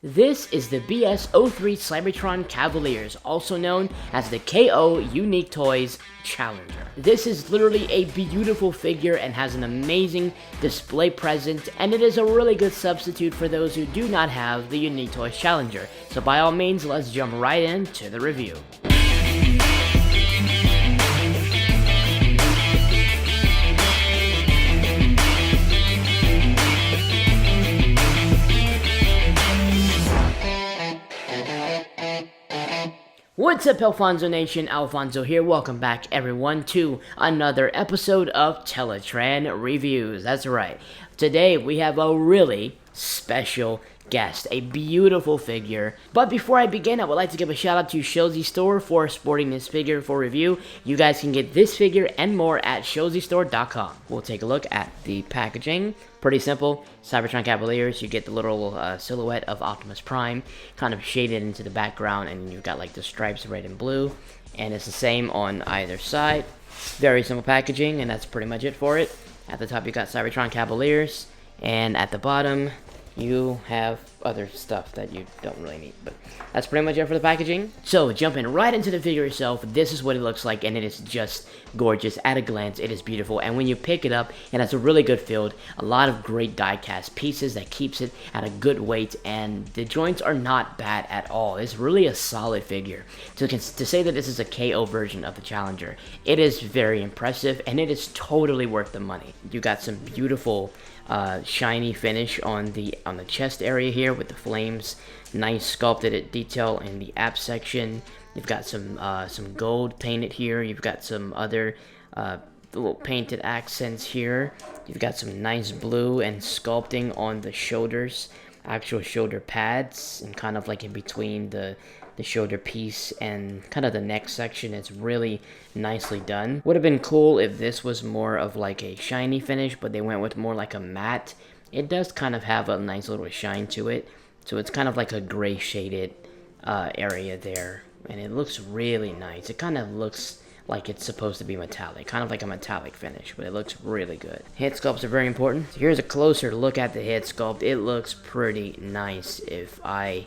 This is the BS-03 Cybertron Cavaliers, also known as the KO Unique Toys Challenger. This is literally a beautiful figure and has an amazing display presence, and it is a really good substitute for those who do not have the Unique Toys Challenger. So by all means, let's jump right into the review. What's up, Alfonso Nation? Alfonso here. Welcome back, everyone, to another episode of Teletraan Reviews. That's right. Today, we have a really special guest, a beautiful figure. But before I begin, I would like to give a shout out to Shozy Store for sporting this figure for review. You guys can get this figure and more at shozystore.com. We'll take a look at the packaging. Pretty simple. Cybertron Cavaliers, you get the little silhouette of Optimus Prime kind of shaded into the background, and you've got like the stripes red and blue, and it's the same on either side. Very simple packaging, and that's pretty much it for it. At the top you got Cybertron Cavaliers, and at the bottom you have other stuff that you don't really need, but that's pretty much it for the packaging. So jumping right into the figure itself, this is what it looks like, and it is just gorgeous. At a glance, it is beautiful, and when you pick it up, it has a really good feel, a lot of great die-cast pieces that keeps it at a good weight, and the joints are not bad at all. It's really a solid figure. To say that this is a KO version of the Challenger, it is very impressive, and it is totally worth the money. You got some beautiful shiny finish on the chest area here with the flames, nice sculpted detail in the app section. You've got some gold painted here. You've got some other little painted accents here. You've got some nice blue and sculpting on the shoulders, actual shoulder pads, and kind of like in between the shoulder piece and kind of the neck section. It's really nicely done. Would have been cool if this was more of like a shiny finish, but they went with more like a matte. It does kind of have a nice little shine to it, so it's kind of like a gray shaded area there, and it looks really nice. It kind of looks like it's supposed to be metallic, kind of like a metallic finish, but it looks really good. Head sculpts are very important. So here's a closer look at the head sculpt. It looks pretty nice, if I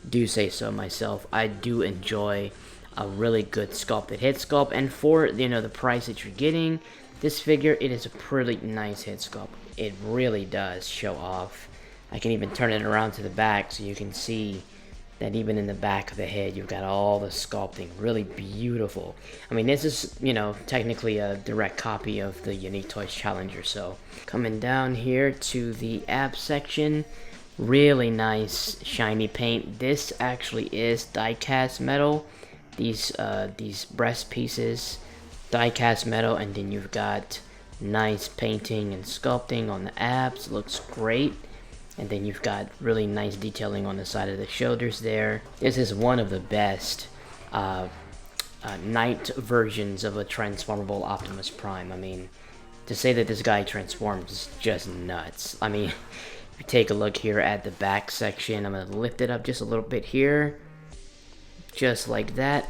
do say so myself. I do enjoy a really good sculpted head sculpt, and for the price that you're getting this figure, it is a pretty nice head sculpt. It really does show off. I can even turn it around to the back so you can see that even in the back of the head you've got all the sculpting. Really beautiful. I mean, this is technically a direct copy of the Unique Toys Challenger. So coming down here to the app section, really nice shiny paint. This actually is die-cast metal. These breast pieces, die-cast metal, and then you've got nice painting and sculpting on the apps. Looks great. And then you've got really nice detailing on the side of the shoulders there. This is one of the best night versions of a transformable Optimus Prime. I mean, to say that this guy transforms is just nuts. I mean, if you take a look here at the back section, I'm going to lift it up just a little bit here, just like that.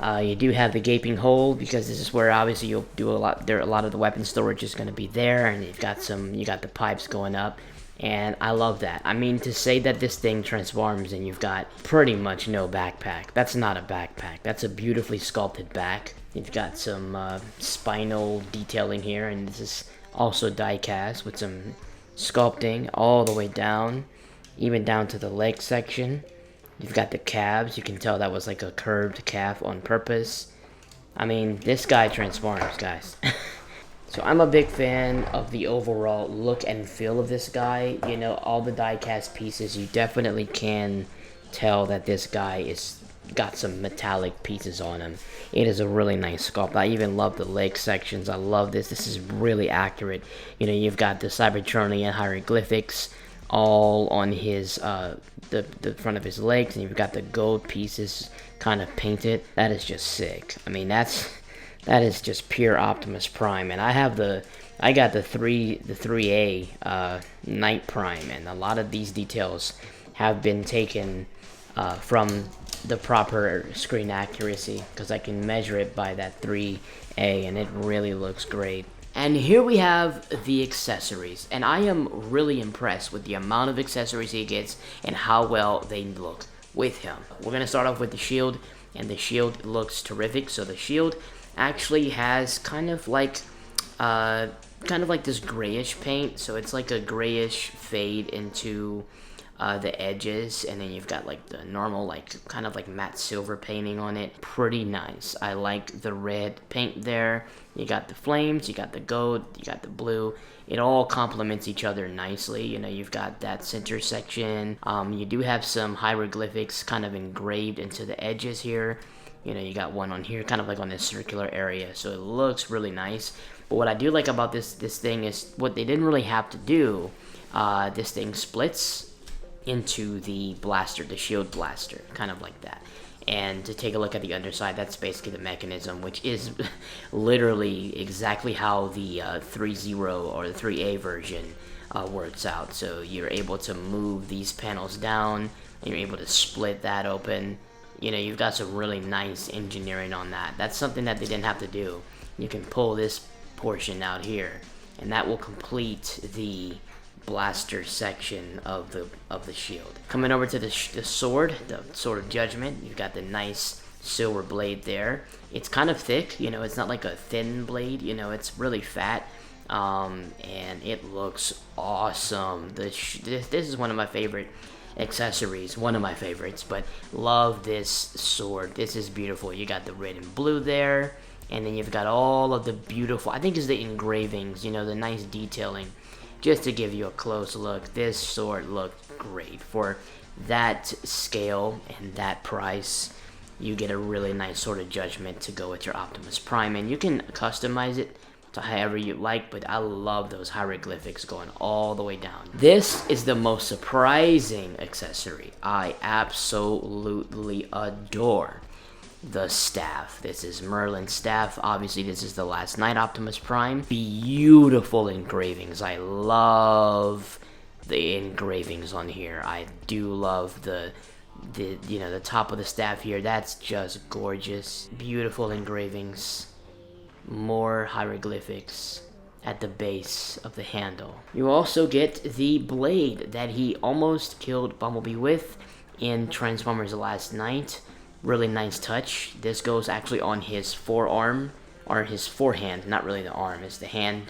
You do have the gaping hole, because this is where obviously you'll do a lot of the weapon storage is going to be there, and you got the pipes going up, and I love that. I mean, to say that this thing transforms and you've got pretty much no backpack, that's not a backpack. That's a beautifully sculpted back. You've got some spinal detailing here, and this is also die cast with some sculpting all the way down, even down to the leg section. You've got the calves. You can tell that was like a curved calf on purpose. I mean, this guy transforms, guys. So I'm a big fan of the overall look and feel of this guy. All the die-cast pieces, you definitely can tell that this guy is got some metallic pieces on him. It is a really nice sculpt. I even love the leg sections. I love this. This is really accurate. You've got the Cybertronian hieroglyphics all on his the front of his legs, and you've got the gold pieces kind of painted. That is just sick. I mean, that is just pure Optimus Prime. And I got the 3A Night Prime, and a lot of these details have been taken from the proper screen accuracy, because I can measure it by that 3A, and it really looks great. And here we have the accessories, and I am really impressed with the amount of accessories he gets and how well they look with him. We're gonna start off with the shield, and the shield looks terrific. So the shield actually has kind of like this grayish paint, so it's like a grayish fade into the edges, and then you've got like the normal like kind of like matte silver painting on it. Pretty nice. I like the red paint there. You got the flames, you got the gold, you got the blue. It all complements each other nicely. You know, you've got that center section. You do have some hieroglyphics kind of engraved into the edges here. You know, you got one on here, kind of like on this circular area, so it looks really nice. But what I do like about this thing is what they didn't really have to do. This thing splits into the blaster, the shield blaster, kind of like that. And to take a look at the underside, that's basically the mechanism, which is literally exactly how the 3.0 or the 3A version works out. So you're able to move these panels down, and you're able to split that open. You know, you've got some really nice engineering on that. That's something that they didn't have to do. You can pull this portion out here, and that will complete the blaster section of the shield. Coming over to the sword, the Sword of Judgment, you've got the nice silver blade there. It's kind of thick, you know, it's not like a thin blade, you know, it's really fat, and it looks awesome. This is one of my favorite accessories, one of my favorites, but love this sword. This is beautiful. You got the red and blue there, and then you've got all of the beautiful, I think it's the engravings, you know, the nice detailing. Just to give you a close look, this sword looked great. For that scale and that price, you get a really nice Sword of Judgment to go with your Optimus Prime, and you can customize it to however you like, but I love those hieroglyphics going all the way down. This is the most surprising accessory. I absolutely adore the staff. This is Merlin's staff. Obviously, this is the Last Knight Optimus Prime. Beautiful engravings. I love the engravings on here. I do love the top of the staff here. That's just gorgeous. Beautiful engravings. More hieroglyphics at the base of the handle. You also get the blade that he almost killed Bumblebee with in Transformers: The Last Knight. Really nice touch. This goes actually on his forearm, or his forehand, not really the arm, it's the hand,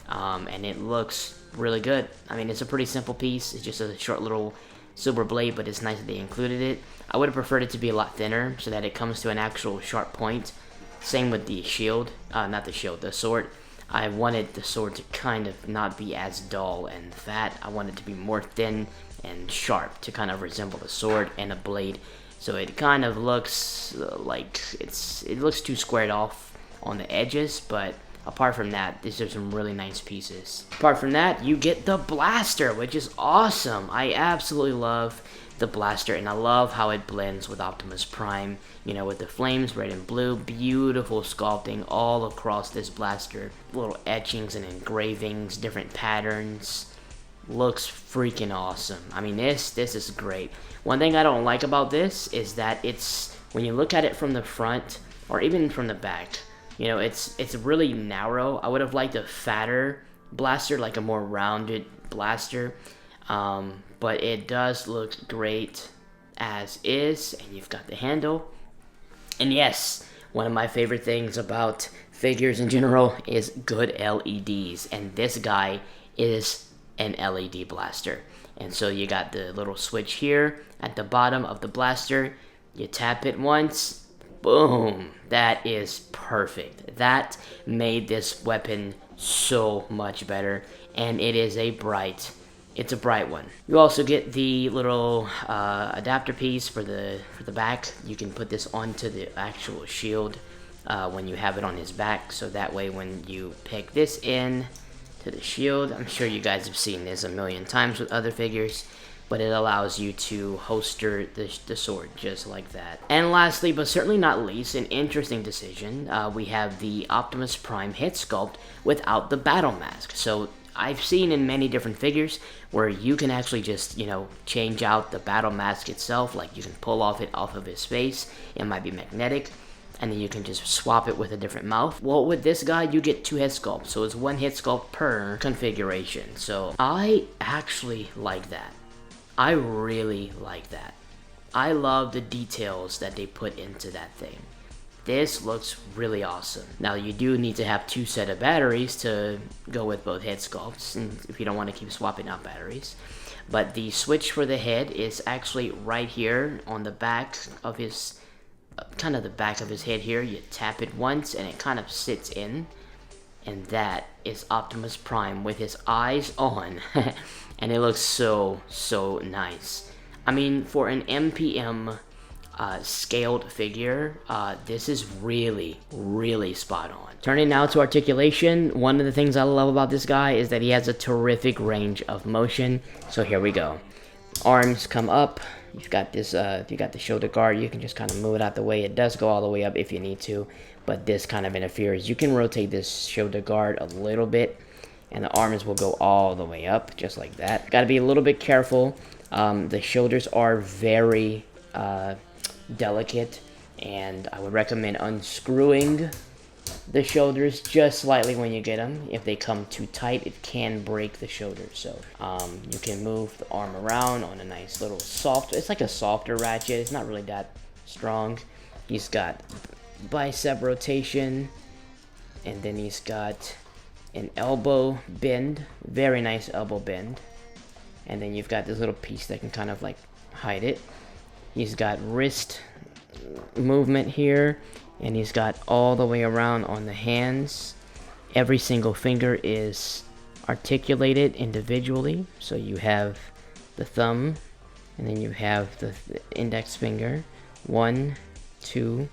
and it looks really good. I mean, it's a pretty simple piece. It's just a short little silver blade, but it's nice that they included it. I would have preferred it to be a lot thinner so that it comes to an actual sharp point. Same with the shield, the sword. I wanted the sword to kind of not be as dull and fat. I wanted it to be more thin and sharp to kind of resemble a sword and a blade. So it kind of looks like it looks too squared off on the edges, but apart from that, these are some really nice pieces. Apart from that, you get the blaster, which is awesome. I absolutely love the blaster, and I love how it blends with Optimus Prime, you know, with the flames, red and blue. Beautiful sculpting all across this blaster. Little etchings and engravings, different patterns. Looks freaking awesome. I mean, this is great. One thing I don't like about this is that it's, when you look at it from the front or even from the back, you know, it's really narrow. I would have liked a fatter blaster, like a more rounded blaster, but it does look great as is. And you've got the handle, and yes, one of my favorite things about figures in general is good LEDs, and this guy is an LED blaster. And so you got the little switch here at the bottom of the blaster. You tap it once, boom, that is perfect. That made this weapon so much better, and it is a bright one. You also get the little adapter piece for the back. You can put this onto the actual shield when you have it on his back, so that way when you pick this in to the shield, I'm sure you guys have seen this a million times with other figures, but it allows you to holster the sword just like that. And lastly, but certainly not least, an interesting decision, we have the Optimus Prime head sculpt without the battle mask. So I've seen in many different figures where you can actually just, you know, change out the battle mask itself, like you can pull off of his face. It might be magnetic. and then you can just swap it with a different mouth. Well, with this guy, you get 2 head sculpts, so it's 1 head sculpt per configuration. So I actually like that. I really like that. I love the details that they put into that thing. This looks really awesome. Now, you do need to have 2 set of batteries to go with both head sculpts, and if you don't want to keep swapping out batteries. But the switch for the head is actually right here on the back of his, kind of the back of his head here. You tap it once and it kind of sits in. And that is Optimus Prime with his eyes on. And it looks so, so nice. I mean, for an MPM scaled figure, this is really, really spot on. Turning now to articulation, one of the things I love about this guy is that he has a terrific range of motion. So here we go. Arms come up. You've got this, if you got the shoulder guard, you can just kind of move it out the way. It does go all the way up if you need to, but this kind of interferes. You can rotate this shoulder guard a little bit, and the arms will go all the way up, just like that. Got to be a little bit careful. The shoulders are very delicate, and I would recommend unscrewing the shoulders just slightly when you get them. If they come too tight, it can break the shoulders. So you can move the arm around on a nice little soft, it's like a softer ratchet. It's not really that strong. He's got bicep rotation, and then he's got an elbow bend, very nice elbow bend. And then you've got this little piece that can kind of like hide it. He's got wrist movement here, and he's got all the way around on the hands. Every single finger is articulated individually. So you have the thumb, and then you have the index finger. 1, 2,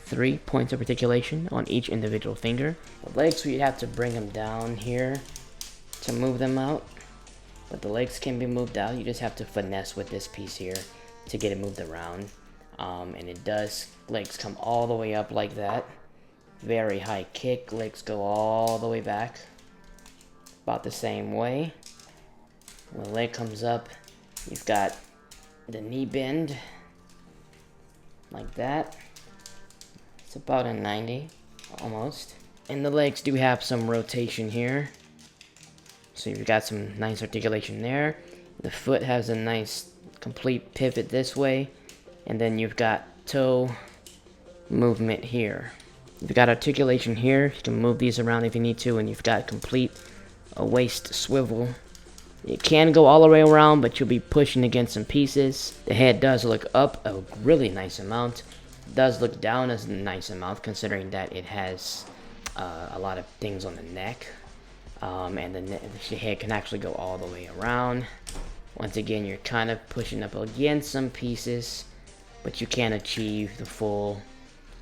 3 points of articulation on each individual finger. The legs, we have to bring them down here to move them out. But the legs can be moved out. You just have to finesse with this piece here to get it moved around. And it does, legs come all the way up like that. Very high kick, legs go all the way back. About the same way. When the leg comes up, you've got the knee bend. Like that. It's about a 90, almost. And the legs do have some rotation here. So you've got some nice articulation there. The foot has a nice complete pivot this way. And then you've got toe movement here. You've got articulation here. You can move these around if you need to. And you've got complete waist swivel. It can go all the way around, but you'll be pushing against some pieces. The head does look up a really nice amount. It does look down as a nice amount, considering that it has a lot of things on the neck. And the head can actually go all the way around. Once again, you're kind of pushing up against some pieces, but you can't achieve the full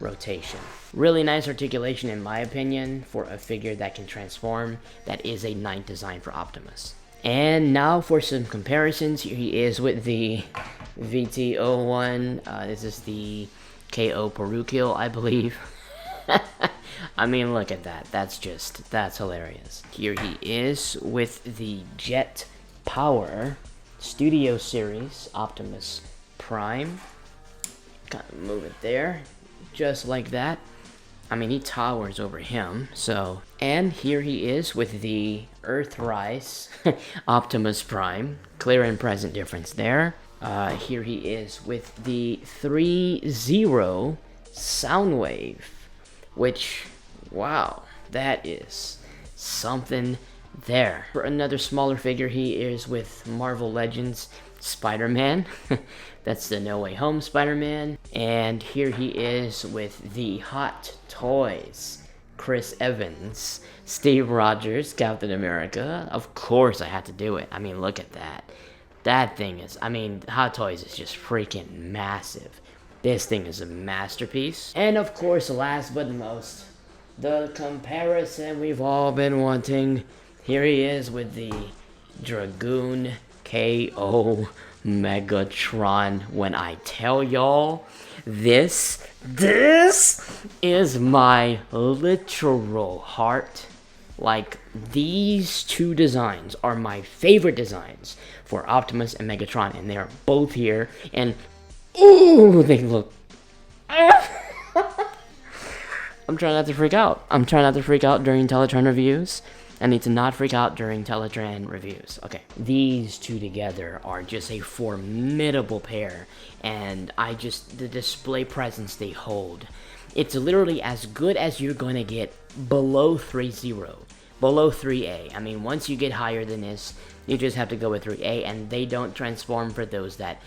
rotation. Really nice articulation, in my opinion, for a figure that can transform. That is a nice design for Optimus. And now for some comparisons. Here he is with the VT-01. This is the KO Perukil, I believe. I mean, look at that. That's hilarious. Here he is with the Jet Power Studio Series Optimus Prime. Kind of move it there, just like that. I mean, he towers over him, so. And here he is with the Earthrise Optimus Prime. Clear and present difference there. Here he is with the 3-0 Soundwave, which, wow, that is something there. For another smaller figure, he is with Marvel Legends Spider-Man. That's the No Way Home Spider-Man. And here he is with the Hot Toys Chris Evans, Steve Rogers, Captain America. Of course I had to do it. I mean, look at that. That thing is, I mean, Hot Toys is just freaking massive. This thing is a masterpiece. And of course, last but most, the comparison we've all been wanting. Here he is with the Dragoon KO Megatron. When I tell y'all, this is my literal heart. Like, these two designs are my favorite designs for Optimus and Megatron, and they are both here, and ooh, they look I'm trying not to freak out. I'm trying not to freak out during Teletraan reviews. I need to not freak out during Teletraan reviews. Okay, these two together are just a formidable pair, and the display presence they hold, it's literally as good as you're going to get below 3.0, below 3A. I mean, once you get higher than this, you just have to go with 3A, and they don't transform for those that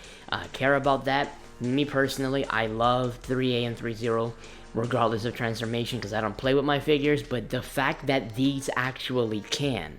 care about that. Me personally, I love 3A and 3.0. Regardless of transformation, because I don't play with my figures, but the fact that these actually can,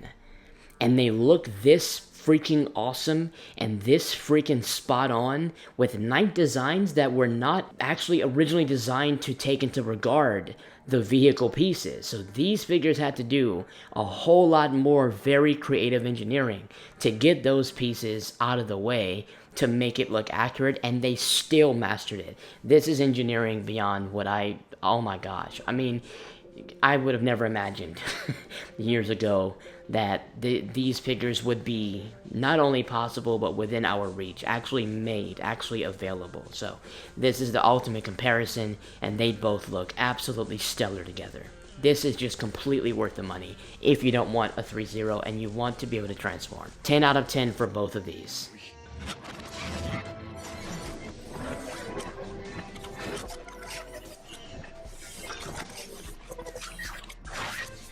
and they look this freaking awesome and this freaking spot on with Knight designs that were not actually originally designed to take into regard the vehicle pieces. So these figures had to do a whole lot more very creative engineering to get those pieces out of the way to make it look accurate, and they still mastered it. This is engineering beyond what oh my gosh. I mean, I would have never imagined years ago that these figures would be not only possible, but within our reach, actually made, actually available. So this is the ultimate comparison, and they both look absolutely stellar together. This is just completely worth the money if you don't want a 3.0 and you want to be able to transform. 10 out of 10 for both of these.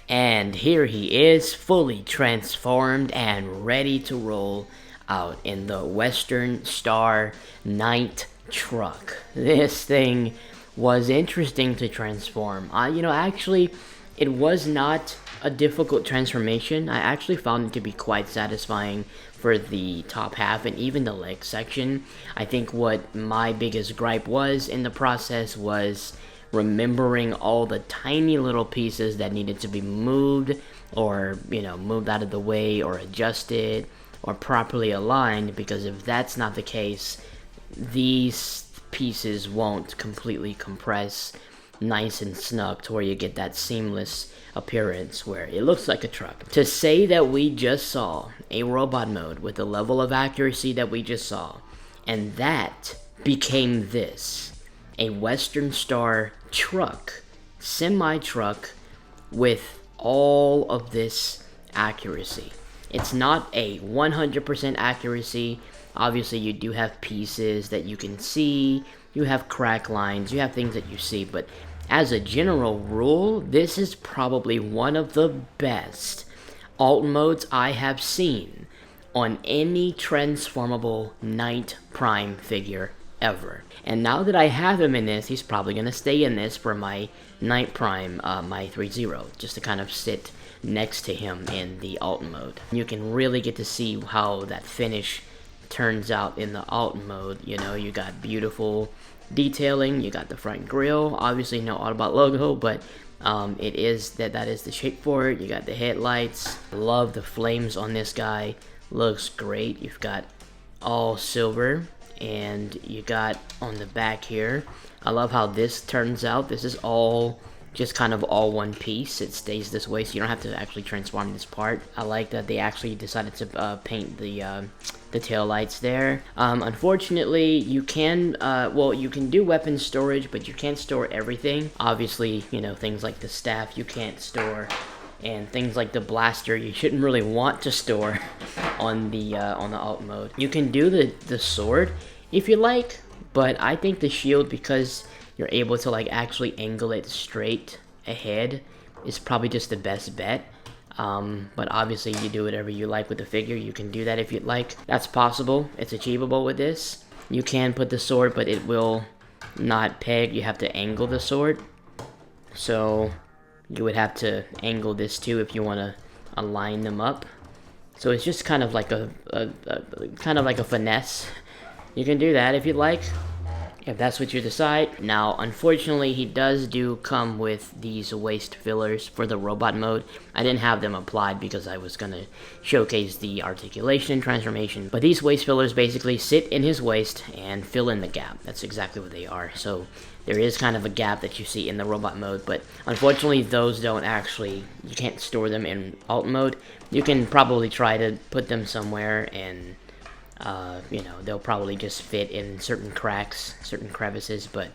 And here he is, fully transformed and ready to roll out in the Western Star Knight truck. This thing was interesting to transform. Actually, it was not a difficult transformation. I actually found it to be quite satisfying for the top half and even the leg section. I think what my biggest gripe was in the process was remembering all the tiny little pieces that needed to be moved or, moved out of the way or adjusted or properly aligned, because if that's not the case, these pieces won't completely compress nice and snug to where you get that seamless appearance where it looks like a truck. To say that we just saw a robot mode with the level of accuracy that we just saw, and that became this, a Western Star truck, semi-truck, with all of this accuracy. It's not a 100% accuracy. Obviously, you do have pieces that you can see, you have crack lines, you have things that you see, but as a general rule, this is probably one of the best alt modes I have seen on any transformable Knight Prime figure ever. And now that I have him in this, he's probably going to stay in this for my Knight Prime, my 3.0, just to kind of sit next to him in the alt mode. You can really get to see how that finish turns out in the alt mode. You got beautiful detailing, you got the front grille, obviously no Autobot logo, but that is the shape for it. You got the headlights. Love the flames on this guy, looks great. You've got all silver, and you got on the back here, I love how this turns out. This is all just kind of all one piece. It stays this way, so you don't have to actually transform this part. I like that they actually decided to paint the tail lights there. Unfortunately, you can you can do weapon storage, but you can't store everything. Obviously, things like the staff you can't store, and things like the blaster you shouldn't really want to store on the alt mode. You can do the sword if you like, but I think the shield, because you're able to actually angle it straight ahead, is probably just the best bet. But obviously you do whatever you like with the figure. You can do that if you'd like. That's possible. It's achievable with this. You can put the sword, but it will not peg. You have to angle the sword. So you would have to angle this too if you want to align them up. So it's just kind of like a finesse. You can do that if you'd like, if that's what you decide. Now, unfortunately, he does come with these waist fillers for the robot mode. I didn't have them applied because I was going to showcase the articulation transformation. But these waist fillers basically sit in his waist and fill in the gap. That's exactly what they are. So there is kind of a gap that you see in the robot mode, but unfortunately those don't actually, you can't store them in alt mode. You can probably try to put them somewhere, and they'll probably just fit in certain cracks, certain crevices, but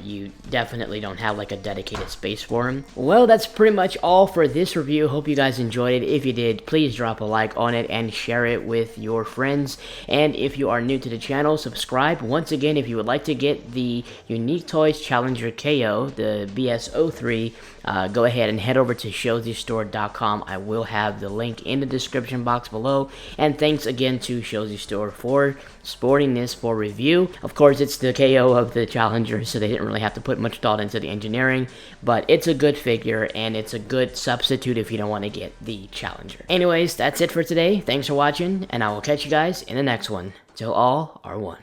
you definitely don't have like a dedicated space for them. Well, that's pretty much all for this review. Hope you guys enjoyed it. If you did, please drop a like on it and share it with your friends. And if you are new to the channel, subscribe. Once again, if you would like to get the Unique Toys Challenger KO, the BS-03, go ahead and head over to showzstore.com. I will have the link in the description box below. And thanks again to Shozy Store for sporting this for review. Of course, it's the KO of the Challenger, so they didn't really have to put much thought into the engineering, but it's a good figure, and it's a good substitute if you don't want to get the Challenger. Anyways, that's it for today. Thanks for watching, and I will catch you guys in the next one. Till all are one.